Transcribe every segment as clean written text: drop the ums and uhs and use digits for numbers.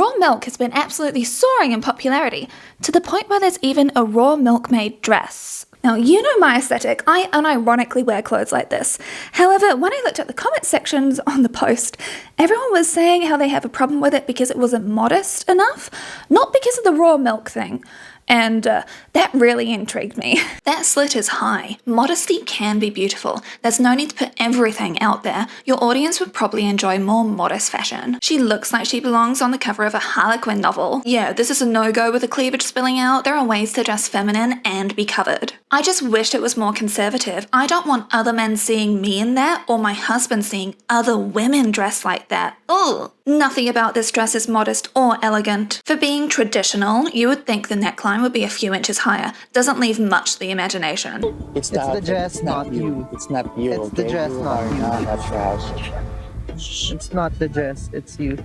raw milk has been absolutely soaring in popularity, to the point where there's even a raw milkmaid dress. Now, you know my aesthetic, I unironically wear clothes like this. However, when I looked at the comment sections on the post, everyone was saying how they have a problem with it because it wasn't modest enough, not because of the raw milk thing. And that really intrigued me. That slit is high. Modesty can be beautiful. There's no need to put everything out there. Your audience would probably enjoy more modest fashion. She looks like she belongs on the cover of a Harlequin novel. Yeah, this is a no-go with the cleavage spilling out. There are ways to dress feminine and be covered. I just wished it was more conservative. I don't want other men seeing me in that, or my husband seeing other women dressed like that. Ugh. Nothing about this dress is modest or elegant. For being traditional, you would think the neckline would be a few inches higher. Doesn't leave much to the imagination. It's the dress, not you. It's not you. It's the dress, not you. It's not the dress, it's you.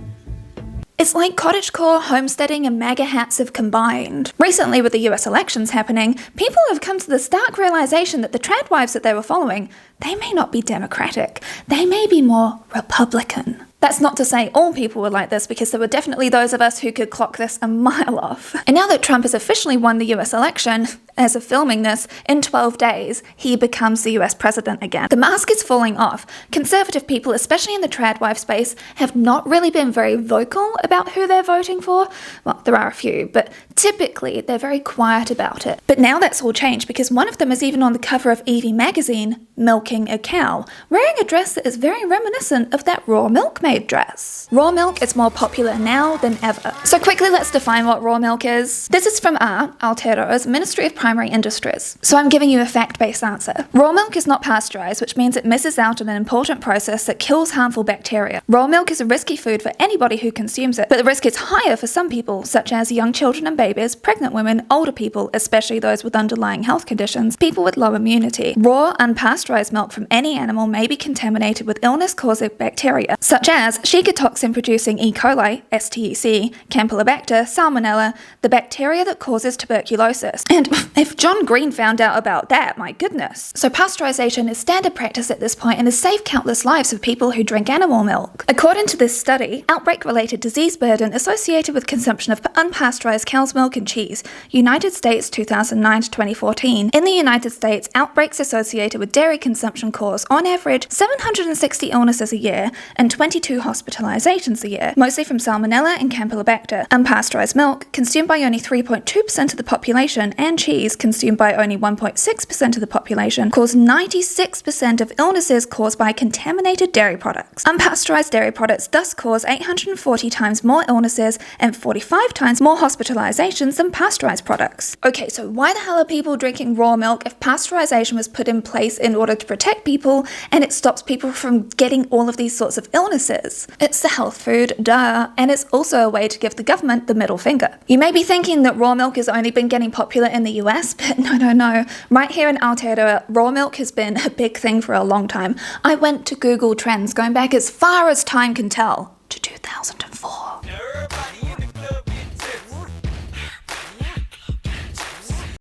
It's like cottagecore, homesteading, and MAGA hats have combined. Recently, with the US elections happening, people have come to the stark realization that the trad wives that they were following, they may not be Democratic. They may be more Republican. That's not to say all people were like this, because there were definitely those of us who could clock this a mile off. And now that Trump has officially won the US election, as of filming this, in 12 days, he becomes the US president again. The mask is falling off. Conservative people, especially in the trad wife space, have not really been very vocal about who they're voting for. Well, there are a few, but typically they're very quiet about it. But now that's all changed, because one of them is even on the cover of Evie magazine, milking a cow, wearing a dress that is very reminiscent of that raw milkmaid dress. Raw milk is more popular now than ever. So quickly, let's define what raw milk is. This is from Aotearoa's Ministry of Primary Industries. So I'm giving you a fact-based answer. Raw milk is not pasteurized, which means it misses out on an important process that kills harmful bacteria. Raw milk is a risky food for anybody who consumes it, but the risk is higher for some people, such as young children and babies, pregnant women, older people, especially those with underlying health conditions, people with low immunity. Raw, unpasteurized milk from any animal may be contaminated with illness-causing bacteria, such as Shiga-toxin-producing E. coli, STEC, Campylobacter, Salmonella, the bacteria that causes tuberculosis. And if John Green found out about that, my goodness. So pasteurization is standard practice at this point and has saved countless lives of people who drink animal milk. According to this study, outbreak-related disease burden associated with consumption of unpasteurized cow's milk and cheese, United States 2009 to 2014. In the United States, outbreaks associated with dairy consumption cause, on average, 760 illnesses a year and 22 hospitalizations a year, mostly from Salmonella and Campylobacter. Unpasteurized milk, consumed by only 3.2% of the population, and cheese, consumed by only 1.6% of the population, cause 96% of illnesses caused by contaminated dairy products. Unpasteurized dairy products thus cause 840 times more illnesses and 45 times more hospitalizations than pasteurized products. Okay, so why the hell are people drinking raw milk if pasteurization was put in place in order to protect people and it stops people from getting all of these sorts of illnesses? It's the health food, duh, and it's also a way to give the government the middle finger. You may be thinking that raw milk has only been getting popular in the US, but no. Right here in Aotearoa, raw milk has been a big thing for a long time. I went to Google Trends going back as far as time can tell, to 2004.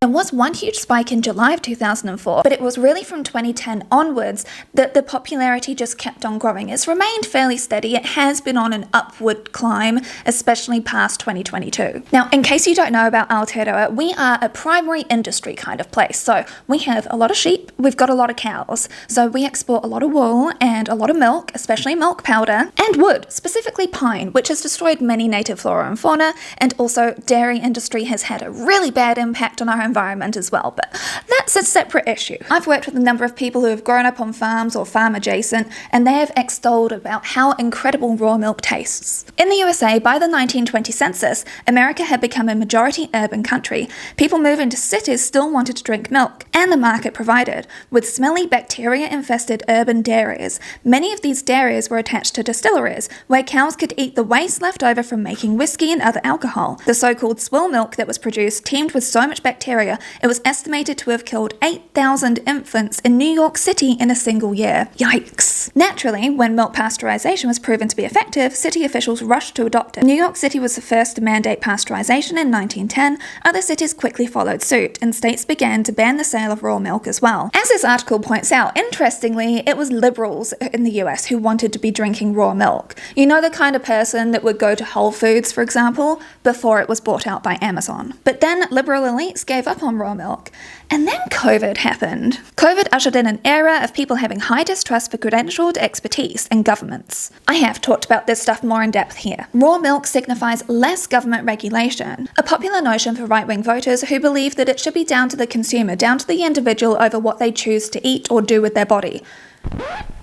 There was one huge spike in July of 2004, but it was really from 2010 onwards that the popularity just kept on growing. It's remained fairly steady. It has been on an upward climb, especially past 2022. Now, in case you don't know about Aotearoa, we are a primary industry kind of place. So we have a lot of sheep, we've got a lot of cows. So we export a lot of wool and a lot of milk, especially milk powder, and wood, specifically pine, which has destroyed many native flora and fauna, and also dairy industry has had a really bad impact on our environment as well, but that's a separate issue. I've worked with a number of people who have grown up on farms or farm adjacent, and they have extolled about how incredible raw milk tastes. In the USA, by the 1920 census, America had become a majority urban country. People moving to cities still wanted to drink milk, and the market provided, with smelly bacteria-infested urban dairies. Many of these dairies were attached to distilleries, where cows could eat the waste left over from making whiskey and other alcohol. The so-called swill milk that was produced teemed with so much bacteria area, it was estimated to have killed 8,000 infants in New York City in a single year. Yikes. Naturally, when milk pasteurization was proven to be effective, city officials rushed to adopt it. New York City was the first to mandate pasteurization in 1910. Other cities quickly followed suit, and states began to ban the sale of raw milk as well. As this article points out, interestingly, it was liberals in the US who wanted to be drinking raw milk. You know, the kind of person that would go to Whole Foods, for example, before it was bought out by Amazon. But then liberal elites gave up on raw milk. And then COVID happened. COVID ushered in an era of people having high distrust for credentialed expertise in governments. I have talked about this stuff more in depth here. Raw milk signifies less government regulation, a popular notion for right-wing voters who believe that it should be down to the consumer, down to the individual over what they choose to eat or do with their body.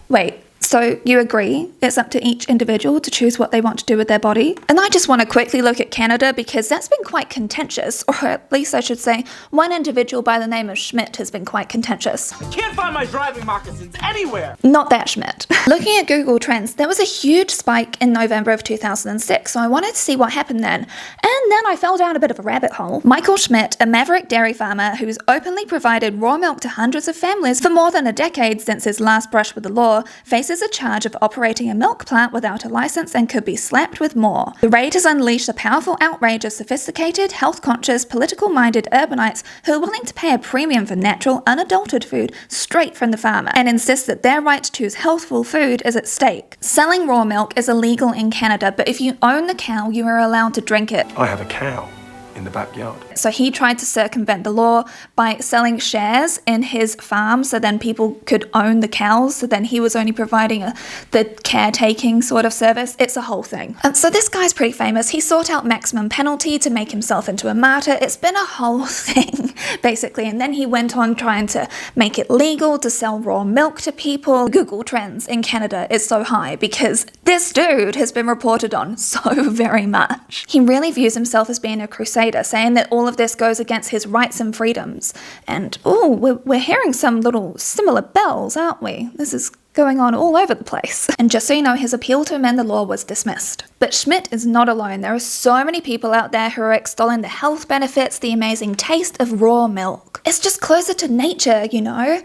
Wait. So you agree it's up to each individual to choose what they want to do with their body? And I just want to quickly look at Canada because that's been quite contentious, or at least I should say one individual by the name of Schmidt has been quite contentious. I can't find my driving moccasins anywhere! Not that Schmidt. Looking at Google Trends, there was a huge spike in November of 2006, so I wanted to see what happened then. And then I fell down a bit of a rabbit hole. Michael Schmidt, a maverick dairy farmer who's openly provided raw milk to hundreds of families for more than a decade since his last brush with the law, faces a charge of operating a milk plant without a license and could be slapped with more. The raid has unleashed a powerful outrage of sophisticated, health-conscious, political-minded urbanites who are willing to pay a premium for natural, unadulterated food straight from the farmer and insist that their right to choose healthful food is at stake. Selling raw milk is illegal in Canada, but if you own the cow, you are allowed to drink it. I have a cow in the backyard. So he tried to circumvent the law by selling shares in his farm so then people could own the cows, so then he was only providing the caretaking sort of service. It's a whole thing. And so this guy's pretty famous. He sought out maximum penalty to make himself into a martyr. It's been a whole thing, basically. And then he went on trying to make it legal to sell raw milk to people. Google Trends in Canada is so high because this dude has been reported on so very much. He really views himself as being a crusader, saying that all of this goes against his rights and freedoms. And, we're hearing some little similar bells, aren't we? This is going on all over the place. And just so you know, his appeal to amend the law was dismissed. But Schmidt is not alone. There are so many people out there who are extolling the health benefits, the amazing taste of raw milk. It's just closer to nature, you know?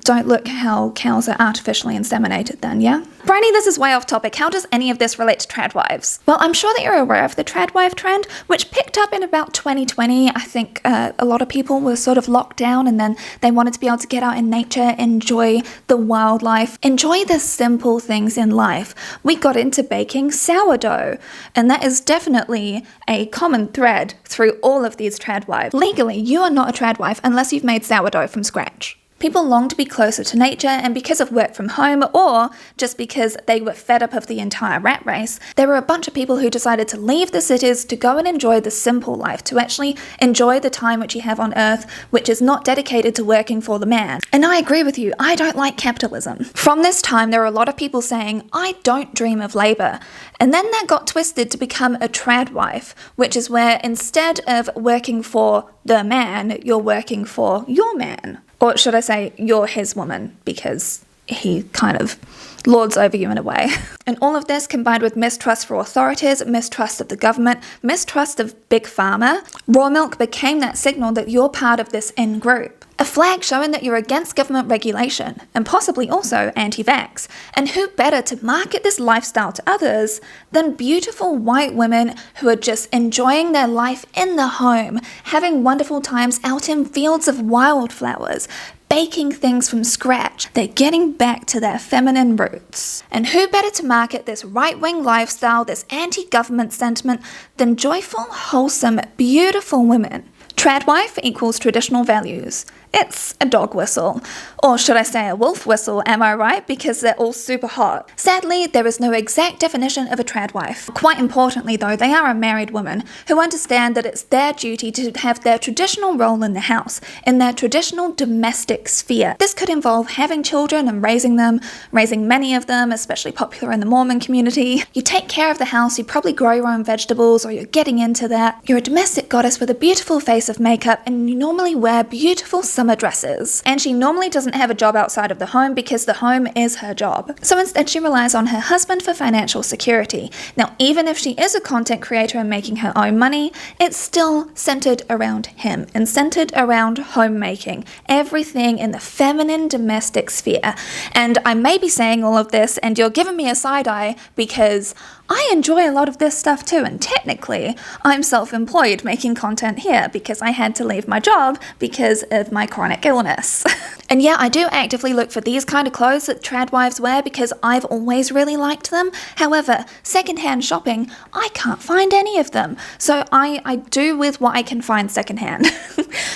Don't look how cows are artificially inseminated then, yeah? Bryony, this is way off topic. How does any of this relate to tradwives? Well, I'm sure that you're aware of the tradwife trend, which picked up in about 2020. I think a lot of people were sort of locked down and then they wanted to be able to get out in nature, enjoy the wildlife, enjoy the simple things in life. We got into baking sourdough, and that is definitely a common thread through all of these tradwives. Legally, you are not a tradwife unless you've made sourdough from scratch. People long to be closer to nature, and because of work from home, or just because they were fed up of the entire rat race, there were a bunch of people who decided to leave the cities to go and enjoy the simple life, to actually enjoy the time which you have on Earth, which is not dedicated to working for the man. And I agree with you, I don't like capitalism. From this time, there were a lot of people saying, I don't dream of labour. And then that got twisted to become a tradwife, which is where instead of working for the man, you're working for your man. Or should I say, you're his woman, because he kind of lords over you in a way. And all of this combined with mistrust for authorities, mistrust of the government, mistrust of Big Pharma, raw milk became that signal that you're part of this in-group. A flag showing that you're against government regulation, and possibly also anti-vax. And who better to market this lifestyle to others than beautiful white women who are just enjoying their life in the home, having wonderful times out in fields of wildflowers, baking things from scratch. They're getting back to their feminine roots. And who better to market this right-wing lifestyle, this anti-government sentiment, than joyful, wholesome, beautiful women? Tradwife equals traditional values. It's a dog whistle. Or should I say a wolf whistle, am I right? Because they're all super hot. Sadly, there is no exact definition of a tradwife. Quite importantly though, they are a married woman who understand that it's their duty to have their traditional role in the house, in their traditional domestic sphere. This could involve having children and raising them, raising many of them, especially popular in the Mormon community. You take care of the house, you probably grow your own vegetables, or you're getting into that. You're a domestic goddess with a beautiful face of makeup and normally wear beautiful summer dresses. And she normally doesn't have a job outside of the home because the home is her job. So instead she relies on her husband for financial security. Now, even if she is a content creator and making her own money, it's still centered around him and centered around homemaking, everything in the feminine domestic sphere. And I may be saying all of this and you're giving me a side eye because I enjoy a lot of this stuff too, and technically I'm self-employed making content here because I had to leave my job because of my chronic illness. And yeah, I do actively look for these kind of clothes that trad wives wear because I've always really liked them. However, secondhand shopping, I can't find any of them. So I do with what I can find secondhand.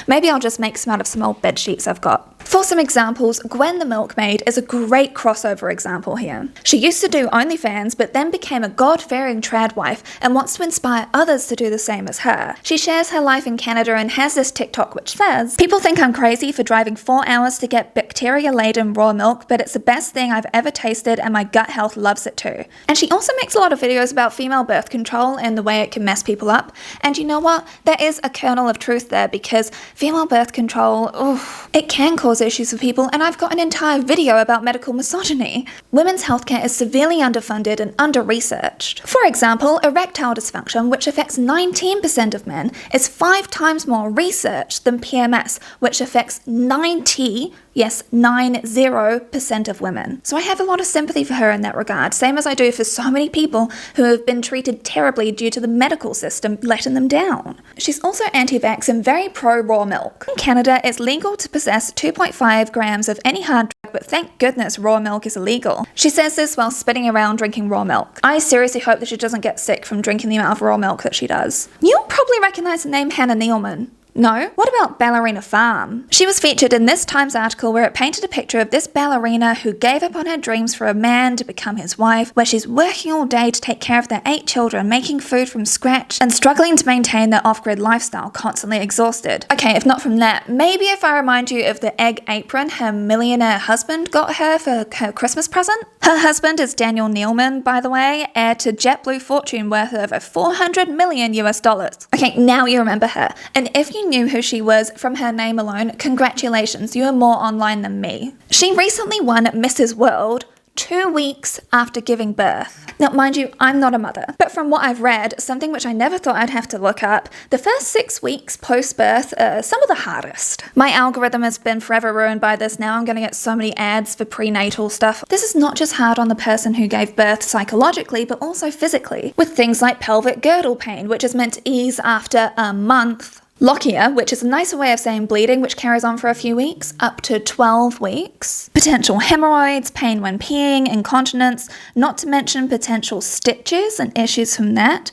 Maybe I'll just make some out of some old bed sheets I've got. For some examples, Gwen the Milkmaid is a great crossover example here. She used to do OnlyFans, but then became a God-fearing trad wife and wants to inspire others to do the same as her. She shares her life in Canada and has this TikTok which says, "People think I'm crazy for driving 4 hours to get bacteria-laden raw milk, but it's the best thing I've ever tasted and my gut health loves it too." And she also makes a lot of videos about female birth control and the way it can mess people up. And you know what? There is a kernel of truth there because female birth control, it can cause issues for people, and I've got an entire video about medical misogyny. Women's healthcare is severely underfunded and under-researched. For example, erectile dysfunction, which affects 19% of men, is 5 times more researched than PMS, which affects 90% of women. So I have a lot of sympathy for her in that regard, same as I do for so many people who have been treated terribly due to the medical system letting them down. She's also anti-vax and very pro-raw milk. In Canada, it's legal to possess 2.5 grams of any hard drug, but thank goodness raw milk is illegal. She says this while spitting around drinking raw milk. I seriously hope that she doesn't get sick from drinking the amount of raw milk that she does. You'll probably recognize the name Hannah Nealman. No? What about Ballerina Farm? She was featured in this Times article where it painted a picture of this ballerina who gave up on her dreams for a man to become his wife, where she's working all day to take care of their 8 children, making food from scratch, and struggling to maintain their off-grid lifestyle, constantly exhausted. Okay, if not from that, maybe if I remind you of the egg apron her millionaire husband got her for her Christmas present? Her husband is Daniel Nealman, by the way, heir to JetBlue fortune worth over $400 million US. Okay, now you remember her. And if you knew who she was from her name alone, congratulations, you are more online than me. She recently won Mrs. World 2 weeks after giving birth. Now, mind you, I'm not a mother, but from what I've read, something which I never thought I'd have to look up, the first 6 weeks post-birth are some of the hardest. My algorithm has been forever ruined by this now. I'm going to get so many ads for prenatal stuff. This is not just hard on the person who gave birth psychologically, but also physically, with things like pelvic girdle pain, which is meant to ease after a month. Lochia, which is a nicer way of saying bleeding, which carries on for a few weeks, up to 12 weeks. Potential hemorrhoids, pain when peeing, incontinence, not to mention potential stitches and issues from that.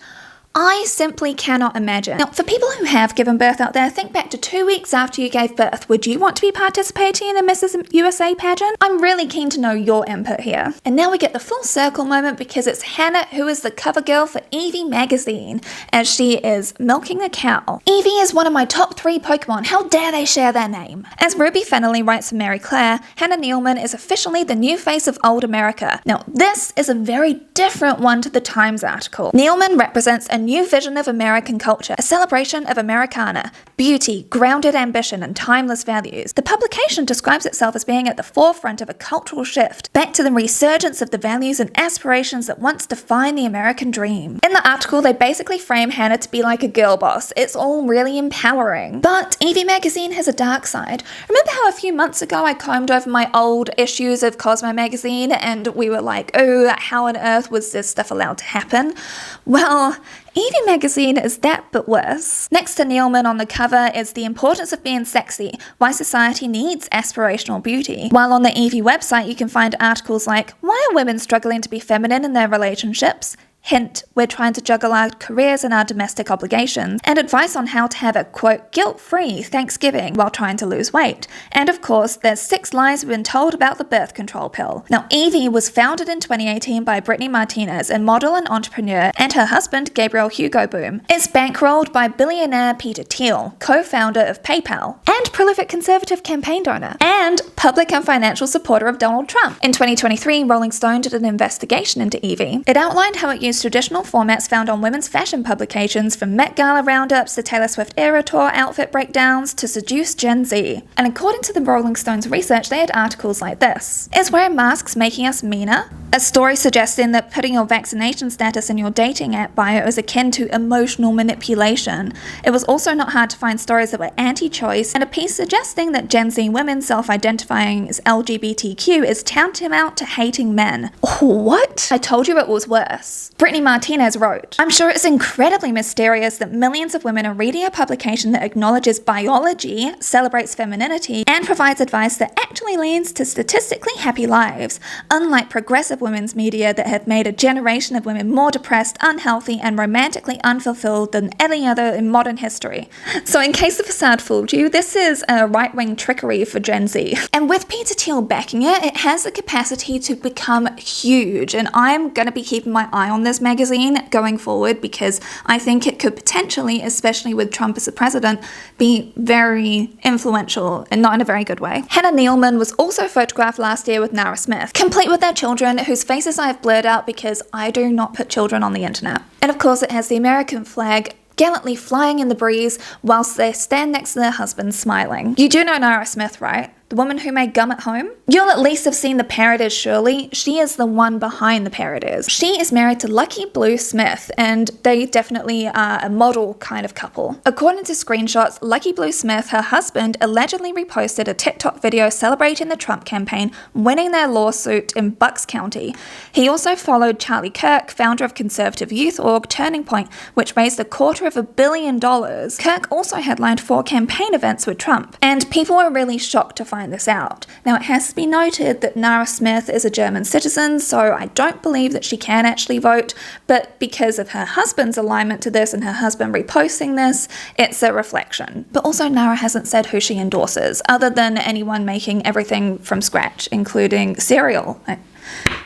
I simply cannot imagine. Now, for people who have given birth out there, think back to 2 weeks after you gave birth. Would you want to be participating in a Mrs. USA pageant? I'm really keen to know your input here. And now we get the full circle moment because it's Hannah who is the cover girl for Evie magazine, as she is milking a cow. Evie is one of my top 3 Pokemon. How dare they share their name? As Ruby Fennelly writes for Mary Claire, Hannah Nealman is officially the new face of old America. Now, this is a very different one to the Times article. Nealman represents a new vision of American culture, a celebration of Americana, beauty, grounded ambition, and timeless values. The publication describes itself as being at the forefront of a cultural shift, back to the resurgence of the values and aspirations that once defined the American dream. In the article, they basically frame Hannah to be like a girl boss. It's all really empowering. But Evie magazine has a dark side. Remember how a few months ago I combed over my old issues of Cosmo magazine and we were like, oh, how on earth was this stuff allowed to happen? Well, Evie magazine is that but worse. Next to Nealman on the cover is the importance of being sexy, why society needs aspirational beauty. While on the Evie website you can find articles like, why are women struggling to be feminine in their relationships? Hint, we're trying to juggle our careers and our domestic obligations, and advice on how to have a, quote, guilt-free Thanksgiving while trying to lose weight. And of course, there's 6 lies we've been told about the birth control pill. Now, Evie was founded in 2018 by Brittany Martinez, a model and entrepreneur, and her husband, Gabriel Hugo Boom. It's bankrolled by billionaire Peter Thiel, co-founder of PayPal, and prolific conservative campaign donor, and public and financial supporter of Donald Trump. In 2023, Rolling Stone did an investigation into Evie. It outlined how it used use traditional formats found on women's fashion publications, from Met Gala roundups to Taylor Swift Era Tour outfit breakdowns, to seduce Gen Z. And according to the Rolling Stones research, they had articles like this. Is wearing masks making us meaner? A story suggesting that putting your vaccination status in your dating app bio is akin to emotional manipulation. It was also not hard to find stories that were anti-choice, and a piece suggesting that Gen Z women self-identifying as LGBTQ is tantamount to hating men. What? I told you it was worse. Brittany Martinez wrote, I'm sure it's incredibly mysterious that millions of women are reading a publication that acknowledges biology, celebrates femininity, and provides advice that actually leads to statistically happy lives, unlike progressive women's media that have made a generation of women more depressed, unhealthy, and romantically unfulfilled than any other in modern history. So in case the facade fooled you, this is a right-wing trickery for Gen Z. And with Peter Thiel backing it, it has the capacity to become huge, and I'm going to be keeping my eye on this magazine going forward because I think it could potentially, especially with Trump as the president, be very influential and not in a very good way. Hannah Nealman was also photographed last year with Nara Smith, complete with their children, whose faces I have blurred out because I do not put children on the internet. And of course it has the American flag gallantly flying in the breeze whilst they stand next to their husbands smiling. You do know Nara Smith, right? The woman who made Gum at Home? You'll at least have seen the Parodies, surely. She is the one behind the Parodies. She is married to Lucky Blue Smith, and they definitely are a model kind of couple. According to screenshots, Lucky Blue Smith, her husband, allegedly reposted a TikTok video celebrating the Trump campaign winning their lawsuit in Bucks County. He also followed Charlie Kirk, founder of conservative youth org Turning Point, which raised $250 million. Kirk also headlined 4 campaign events with Trump, and people were really shocked to find this out. Now, it has to be noted that Nara Smith is a German citizen, so I don't believe that she can actually vote, but because of her husband's alignment to this and her husband reposting this, it's a reflection. But also, Nara hasn't said who she endorses, other than anyone making everything from scratch, including cereal.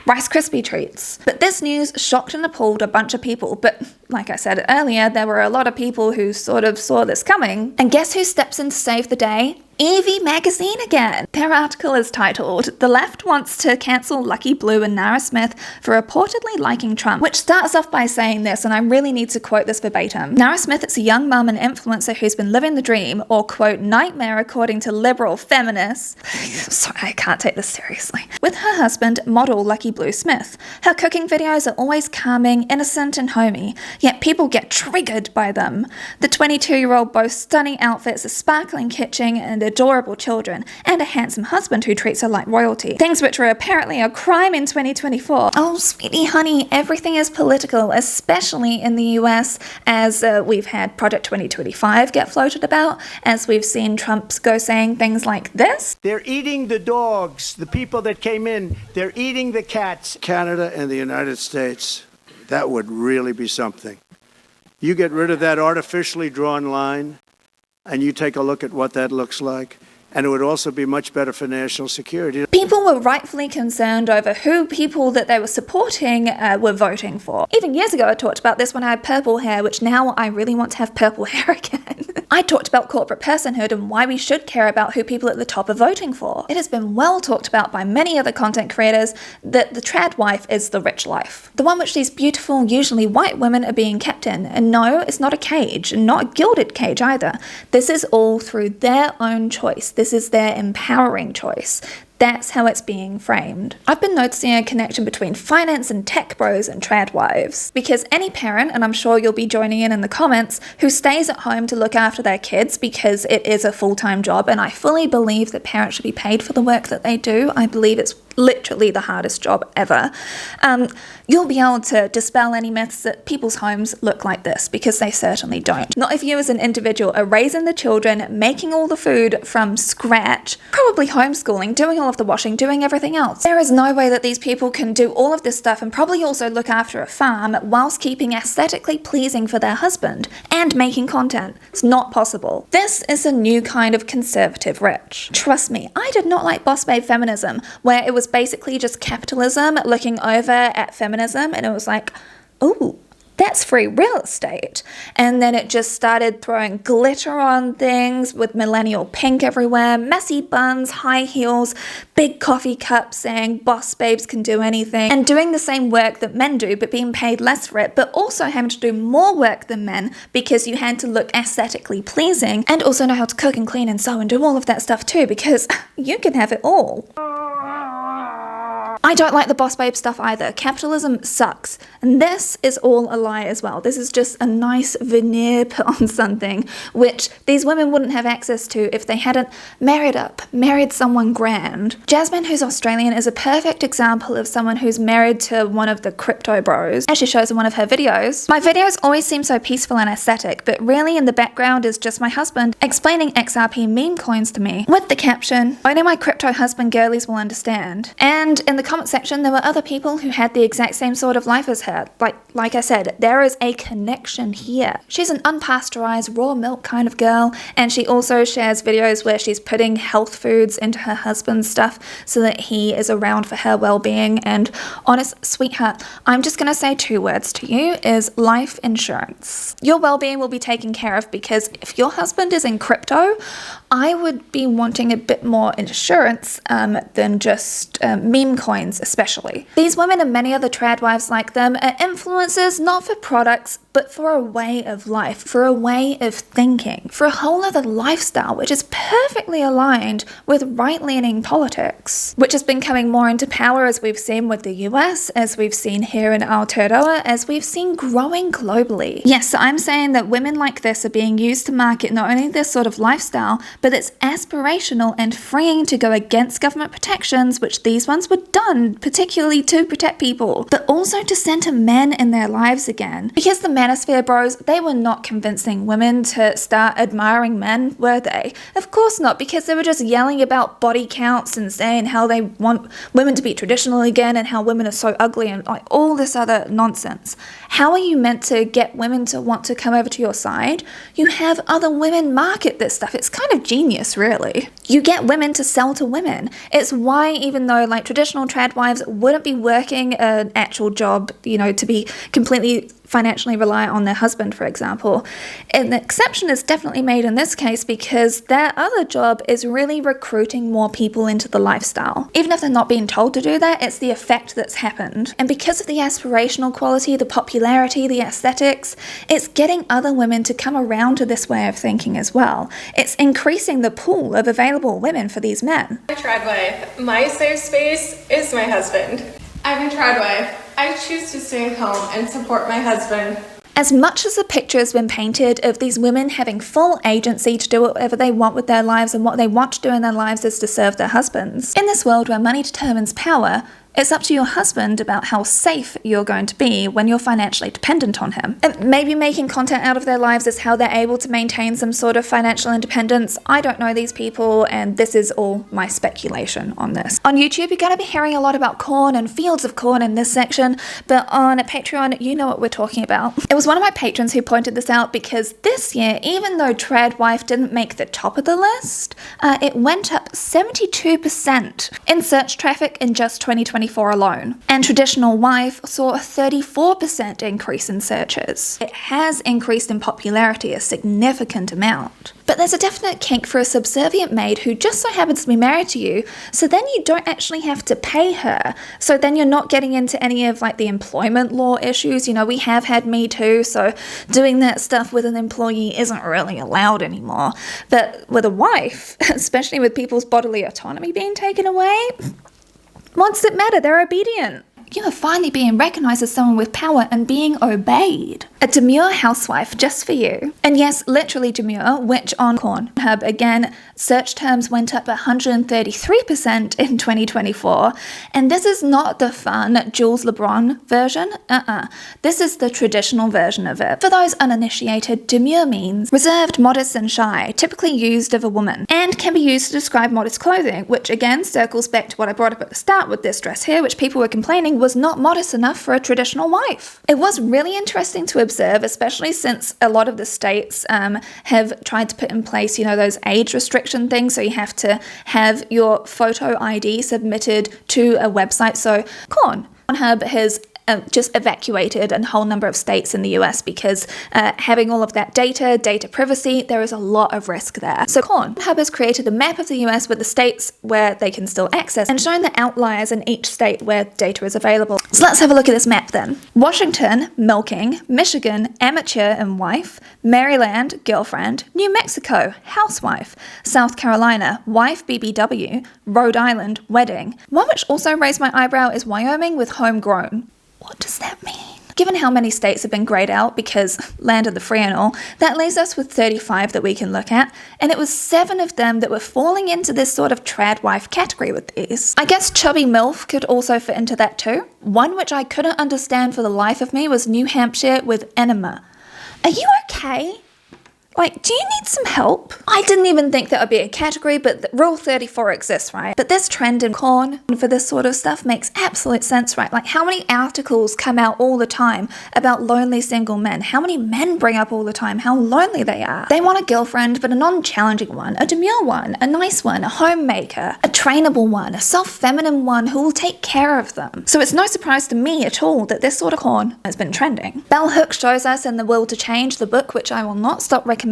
Rice Krispie treats. But this news shocked and appalled a bunch of people, but like I said earlier, there were a lot of people who sort of saw this coming. And guess who steps in to save the day? Evie magazine again. Their article is titled, The Left Wants to Cancel Lucky Blue and Nara Smith for Reportedly Liking Trump, which starts off by saying this, and I really need to quote this verbatim. Nara Smith is a young mum and influencer who's been living the dream, or quote, nightmare according to liberal feminists. Sorry, I can't take this seriously. With her husband, model Lucky Blue Smith. Her cooking videos are always calming, innocent, and homey, yet people get triggered by them. The 22-year-old boasts stunning outfits, a sparkling kitchen, and adorable children, and a handsome husband who treats her like royalty. Things which were apparently a crime in 2024. Oh, sweetie honey, everything is political, especially in the US, as we've had Project 2025 get floated about, as we've seen Trump go saying things like this. They're eating the dogs, the people that came in, they're eating the cats. Canada and the United States, that would really be something. You get rid of that artificially drawn line, and you take a look at what that looks like, and it would also be much better for national security. People were rightfully concerned over who people that they were supporting were voting for. Even years ago I talked about this when I had purple hair, which now I really want to have purple hair again. I talked about corporate personhood and why we should care about who people at the top are voting for. It has been well talked about by many other content creators that the trad wife is the rich life. The one which these beautiful, usually white women are being kept in. And no, it's not a cage, and not a gilded cage either. This is all through their own choice. This is their empowering choice. That's how it's being framed. I've been noticing a connection between finance and tech bros and trad wives. Because any parent, and I'm sure you'll be joining in the comments, who stays at home to look after their kids because it is a full-time job, and I fully believe that parents should be paid for the work that they do. I believe it's literally the hardest job ever. You'll be able to dispel any myths that people's homes look like this, because they certainly don't. Not if you as an individual are raising the children, making all the food from scratch, probably homeschooling, doing all of the washing, doing everything else. There is no way that these people can do all of this stuff and probably also look after a farm whilst keeping aesthetically pleasing for their husband and making content. It's not possible. This is a new kind of conservative rich. Trust me, I did not like boss babe feminism, where it was basically just capitalism looking over at feminism, and it was like, ooh, That's free real estate. And then it just started throwing glitter on things with millennial pink everywhere, messy buns, high heels, big coffee cups saying boss babes can do anything, and doing the same work that men do but being paid less for it, but also having to do more work than men because you had to look aesthetically pleasing and also know how to cook and clean and sew and do all of that stuff too, because you can have it all. I don't like the boss babe stuff either. Capitalism sucks. And this is all a lie as well. This is just a nice veneer put on something which these women wouldn't have access to if they hadn't married someone grand. Jasmine, who's Australian, is a perfect example of someone who's married to one of the crypto bros, as she shows in one of her videos. My videos always seem so peaceful and aesthetic, but really in the background is just my husband explaining XRP meme coins to me, with the caption, "Only my crypto husband girlies will understand." And in the comment section, there were other people who had the exact same sort of life as her. Like I said, there is a connection here. She's an unpasteurized raw milk kind of girl, and she also shares videos where she's putting health foods into her husband's stuff so that he is around for her well-being. And honest sweetheart, I'm just gonna say 2 words to you, is life insurance. Your well-being will be taken care of, because if your husband is in crypto, I would be wanting a bit more insurance than just meme coins especially. These women and many other trad wives like them are influencers not for products, but for a way of life, for a way of thinking, for a whole other lifestyle which is perfectly aligned with right-leaning politics, which has been coming more into power, as we've seen with the US, as we've seen here in Aotearoa, as we've seen growing globally. Yes, I'm saying that women like this are being used to market not only this sort of lifestyle, but it's aspirational and freeing to go against government protections, which these ones were done particularly to protect people, but also to center men in their lives again. Because the manosphere bros, they were not convincing women to start admiring men, were they? Of course not, because they were just yelling about body counts and saying how they want women to be traditional again and how women are so ugly and like all this other nonsense. How are you meant to get women to want to come over to your side? You have other women market this stuff. It's kind of genius, really. You get women to sell to women. It's why, even though like traditional trad wives wouldn't be working an actual job, you know, to be completely financially reliant on their husband, for example, an exception is definitely made in this case, because their other job is really recruiting more people into the lifestyle. Even if they're not being told to do that, it's the effect that's happened. And because of the aspirational quality, the popularity, the aesthetics, it's getting other women to come around to this way of thinking as well. It's increasing the pool of available women for these men. I'm a trad wife. My safe space is my husband. I'm a trad wife. I choose to stay at home and support my husband. As much as the picture has been painted of these women having full agency to do whatever they want with their lives and what they want to do in their lives is to serve their husbands, in this world where money determines power, it's up to your husband about how safe you're going to be when you're financially dependent on him. And maybe making content out of their lives is how they're able to maintain some sort of financial independence. I don't know these people, and this is all my speculation on this. On YouTube, you're going to be hearing a lot about corn and fields of corn in this section, but on Patreon, you know what we're talking about. It was one of my patrons who pointed this out, because this year, even though trad wife didn't make the top of the list, it went up 72% in search traffic in just 2024 alone. And traditional wife saw a 34% increase in searches. It has increased in popularity a significant amount. But there's a definite kink for a subservient maid who just so happens to be married to you, so then you don't actually have to pay her. So then you're not getting into any of like the employment law issues. You know, we have had Me Too, so doing that stuff with an employee isn't really allowed anymore. But with a wife, especially with people's bodily autonomy being taken away, what's it matter? They're obedient. You are finally being recognized as someone with power and being obeyed. A demure housewife just for you. And yes, literally demure, which on Pornhub, again, search terms went up 133% in 2024. And this is not the fun Jules LeBron version. This is the traditional version of it. For those uninitiated, demure means reserved, modest, and shy, typically used of a woman, and can be used to describe modest clothing, which again circles back to what I brought up at the start with this dress here, which people were complaining was not modest enough for a traditional wife. It was really interesting to observe, especially since a lot of the states have tried to put in place, you know, those age restriction things, so you have to have your photo ID submitted to a website. So Pornhub has just evacuated a whole number of states in the US because having all of that data privacy, there is a lot of risk there. So Pornhub has created a map of the US with the states where they can still access and showing the outliers in each state where data is available. So let's have a look at this map then. Washington, milking. Michigan, amateur and wife. Maryland, girlfriend. New Mexico, housewife. South Carolina, wife BBW. Rhode Island, wedding. One which also raised my eyebrow is Wyoming with homegrown. What does that mean? Given how many states have been grayed out because land of the free and all, that leaves us with 35 that we can look at, and it was 7 of them that were falling into this sort of trad wife category with these. I guess chubby MILF could also fit into that too. One which I couldn't understand for the life of me was New Hampshire with enema. Are you okay? Like, do you need some help? I didn't even think that would be a category, but Rule 34 exists, right? But this trend in porn for this sort of stuff makes absolute sense, right? Like, how many articles come out all the time about lonely single men? How many men bring up all the time how lonely they are? They want a girlfriend, but a non-challenging one, a demure one, a nice one, a homemaker, a trainable one, a soft feminine one who will take care of them. So it's no surprise to me at all that this sort of porn has been trending. Bell Hooks shows us in The Will to Change, the book which I will not stop recommending,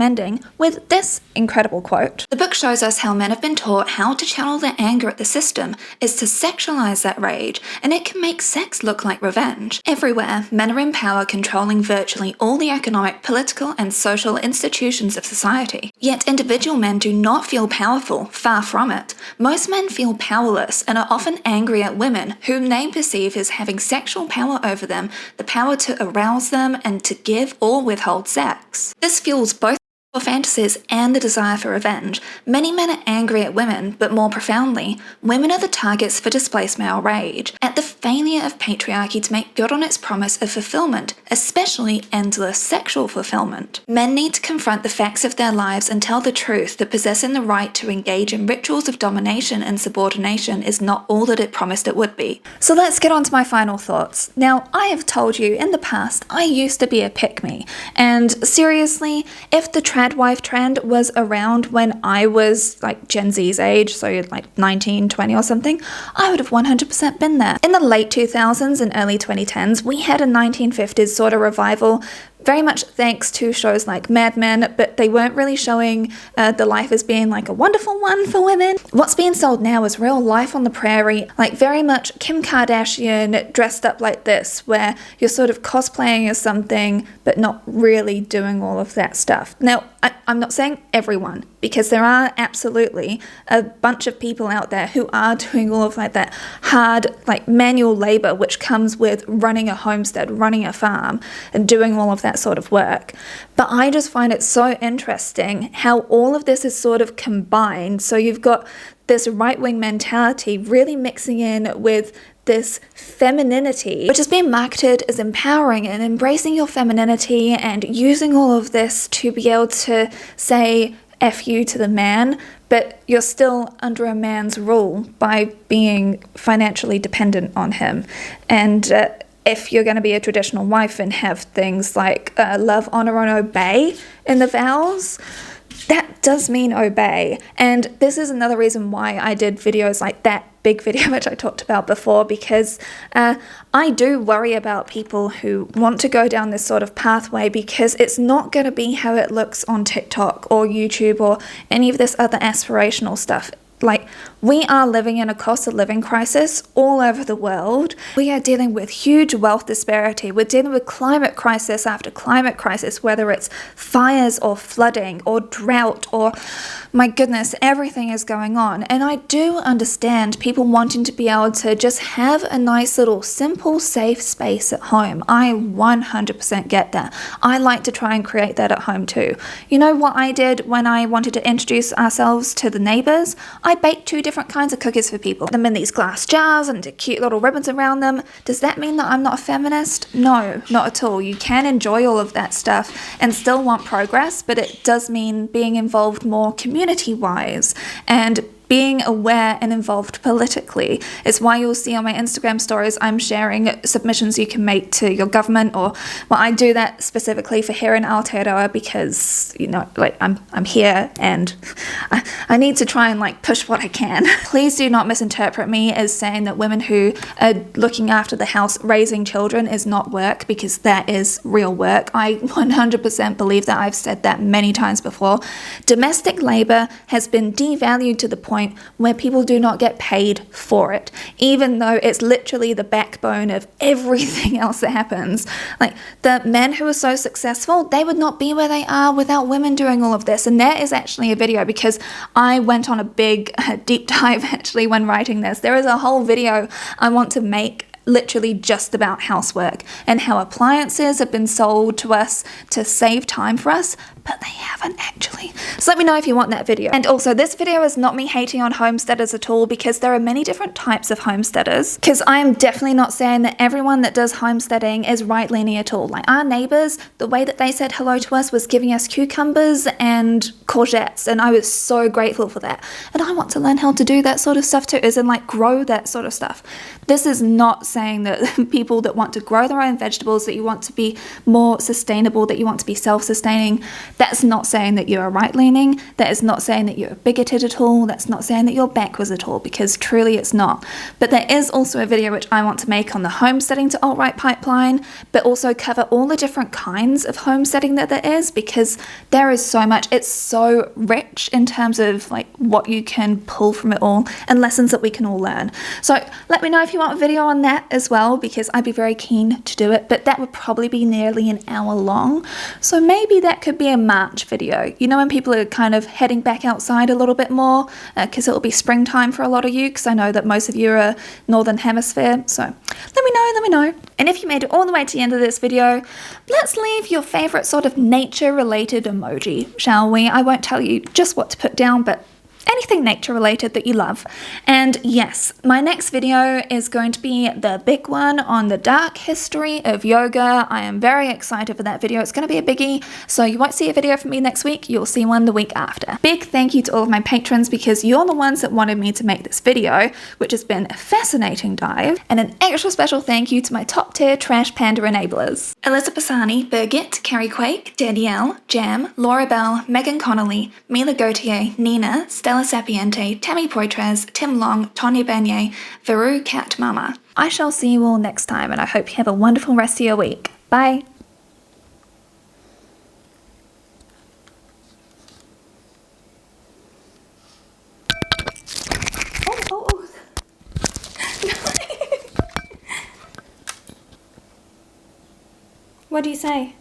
with this incredible quote. The book shows us how men have been taught how to channel their anger at the system is to sexualize that rage, and it can make sex look like revenge. Everywhere, men are in power controlling virtually all the economic, political, and social institutions of society. Yet individual men do not feel powerful, far from it. Most men feel powerless and are often angry at women, whom they perceive as having sexual power over them, the power to arouse them and to give or withhold sex. This fuels both fantasies and the desire for revenge. Many men are angry at women, but more profoundly, women are the targets for displaced male rage, at the failure of patriarchy to make good on its promise of fulfillment, especially endless sexual fulfillment. Men need to confront the facts of their lives and tell the truth that possessing the right to engage in rituals of domination and subordination is not all that it promised it would be. So let's get on to my final thoughts. Now, I have told you in the past, I used to be a pick-me, and seriously, if the trad wife trend was around when I was like Gen Z's age, so like 19, 20 or something, I would have 100% been there. In the late 2000s and early 2010s, we had a 1950s sort of revival, very much thanks to shows like Mad Men, but they weren't really showing the life as being like a wonderful one for women. What's being sold now is real life on the prairie, like very much Kim Kardashian dressed up like this, where you're sort of cosplaying as something, but not really doing all of that stuff. Now, I'm not saying everyone, because there are absolutely a bunch of people out there who are doing all of like that hard, like manual labor, which comes with running a homestead, running a farm, and doing all of that sort of work. But I just find it so interesting how all of this is sort of combined. So you've got this right-wing mentality really mixing in with this femininity, which is being marketed as empowering and embracing your femininity and using all of this to be able to say F you to the man, but you're still under a man's rule by being financially dependent on him. And if you're going to be a traditional wife and have things like love, honor, and obey in the vows, that does mean obey. And this is another reason why I did videos like that big video which I talked about before, because I do worry about people who want to go down this sort of pathway, because it's not going to be how it looks on TikTok or YouTube or any of this other aspirational stuff. Like, we are living in a cost of living crisis all over the world. We are dealing with huge wealth disparity. We're dealing with climate crisis after climate crisis, whether it's fires or flooding or drought or, my goodness, everything is going on. And I do understand people wanting to be able to just have a nice little simple, safe space at home. I 100% get that. I like to try and create that at home too. You know what I did when I wanted to introduce ourselves to the neighbors? I baked 2 different kinds of cookies for people. Them in these glass jars and did cute little ribbons around them. Does that mean that I'm not a feminist? No, not at all. You can enjoy all of that stuff and still want progress, but it does mean being involved more community-wise and being aware and involved politically. It's why you'll see on my Instagram stories I'm sharing submissions you can make to your government, or well, I do that specifically for here in Aotearoa because, you know, like I'm here and I need to try and like push what I can. Please do not misinterpret me as saying that women who are looking after the house raising children is not work, because that is real work. I 100% believe that. I've said that many times before. Domestic labor has been devalued to the point where people do not get paid for it, even though it's literally the backbone of everything else that happens. Like, the men who are so successful, they would not be where they are without women doing all of this. And there is actually a video, because I went on a big deep dive actually when writing this. There is a whole video I want to make literally just about housework and how appliances have been sold to us to save time for us, but they haven't actually. So let me know if you want that video. And also, this video is not me hating on homesteaders at all, because there are many different types of homesteaders. Because I am definitely not saying that everyone that does homesteading is right-leaning at all. Like, our neighbours, the way that they said hello to us was giving us cucumbers and courgettes, and I was so grateful for that. And I want to learn how to do that sort of stuff too, as in like grow that sort of stuff. This is not saying that people that want to grow their own vegetables, that you want to be more sustainable, that you want to be self-sustaining, that's not saying that you're right-leaning. That is not saying that you're bigoted at all. That's not saying that you're backwards at all, because truly it's not. But there is also a video which I want to make on the homesteading to alt-right pipeline, but also cover all the different kinds of homesteading that there is, because there is so much. It's so rich in terms of like what you can pull from it all and lessons that we can all learn. So let me know if you want a video on that as well, because I'd be very keen to do it, but that would probably be nearly an hour long. So maybe that could be a March video, you know, when people are kind of heading back outside a little bit more, because it'll be springtime for a lot of you, because I know that most of you are Northern Hemisphere. So let me know. And if you made it all the way to the end of this video, let's leave your favorite sort of nature related emoji, shall we? I won't tell you just what to put down, but anything nature related that you love. And yes, my next video is going to be the big one on the dark history of yoga. I am very excited for that video. It's going to be a biggie, so you won't see a video from me next week. You'll see one the week after. Big thank you to all of my patrons, because you're the ones that wanted me to make this video, which has been a fascinating dive. And an extra special thank you to my top tier trash panda enablers: Elizabeth Pisani, Birgit, Carrie Quake, Danielle, Jam, Laura Bell, Megan Connolly, Mila Gautier, Nina, Stella Sapiente, Tammy Poitras, Tim Long, Tonya Bernier, Veru Cat Mama. I shall see you all next time, and I hope you have a wonderful rest of your week. Bye. What do you say?